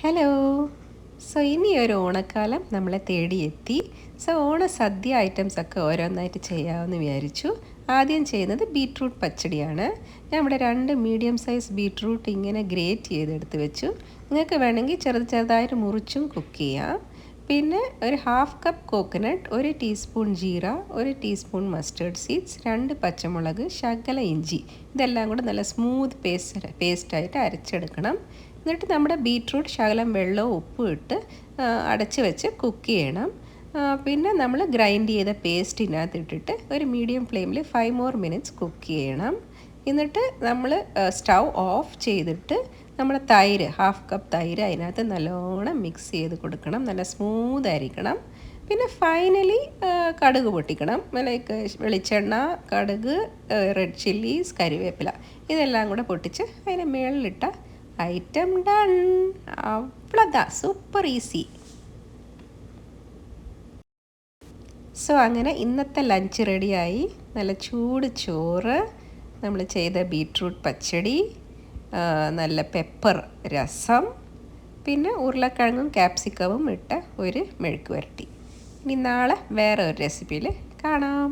Hello. ഇനി ഒരു ഓണക്കാലം നമ്മളെ തേടിയെത്തി. ഓണസദ്യ ഐറ്റംസൊക്കെ ഓരോന്നായിട്ട് ചെയ്യാമെന്ന് വിചാരിച്ചു. ആദ്യം ചെയ്യുന്നത് ബീട്രൂട്ട് പച്ചടിയാണ്. ഞാൻ ഇവിടെ 2 മീഡിയം സൈസ് ബീട്രൂട്ട് ഇങ്ങനെ ഗ്രേറ്റ് ചെയ്തെടുത്ത് വെച്ചു. നിങ്ങൾക്ക് വേണമെങ്കിൽ ചെറുതായിട്ട് മുറിച്ചും കുക്ക് ചെയ്യാം. പിന്നെ ഒരു 1/2 cup coconut, 1 teaspoon jeera, 1 teaspoon mustard seeds, 2 പച്ചമുളക്, ശകല ഇഞ്ചി. ഇതെല്ലാം കൂടെ നല്ല സ്മൂത്ത് പേസ്റ്റായിട്ട് അരച്ചെടുക്കണം. എന്നിട്ട് നമ്മുടെ ബീട്രൂട്ട് ശകലം വെള്ളവും ഉപ്പും ഇട്ട് അടച്ച് വെച്ച് കുക്ക് ചെയ്യണം. പിന്നെ നമ്മൾ ഗ്രൈൻഡ് ചെയ്ത പേസ്റ്റ് ഇതിനകത്ത് ഇട്ടിട്ട് ഒരു മീഡിയം ഫ്ലെയിമിൽ 5 more minutes കുക്ക് ചെയ്യണം. എന്നിട്ട് നമ്മൾ സ്റ്റൗ ഓഫ് ചെയ്തിട്ട് നമ്മുടെ തൈര് 1/2 കപ്പ് തൈര് അതിനകത്ത് നല്ലോണം മിക്സ് ചെയ്ത് കൊടുക്കണം. നല്ല സ്മൂത്ത് ആയിരിക്കണം. പിന്നെ ഫൈനലി കടുക് പൊട്ടിക്കണം. ലൈക്ക് വെളിച്ചെണ്ണ, കടുക്, റെഡ് ചില്ലീസ്, കരിവേപ്പില ഇതെല്ലാം കൂടെ പൊട്ടിച്ച് അതിന് മുകളിലിട്ട ഐറ്റം ഡൺ. അவ்வளோതാ, സൂപ്പർ ഈസി. അങ്ങനെ ഇന്നത്തെ ലഞ്ച് റെഡിയായി. നല്ല ചൂട് ചോറ്, നമ്മൾ ചെയ്ത ബീട്രൂട്ട് പച്ചടി, നല്ല പെപ്പർ രസം, പിന്നെ ഉരുളക്കിഴങ്ങും ക്യാപ്സിക്കവും ഇട്ട ഒരു മെഴുക്ക് വരട്ടി. ഇനി നാളെ വേറെ ഒരു റെസിപ്പിയിൽ കാണാം.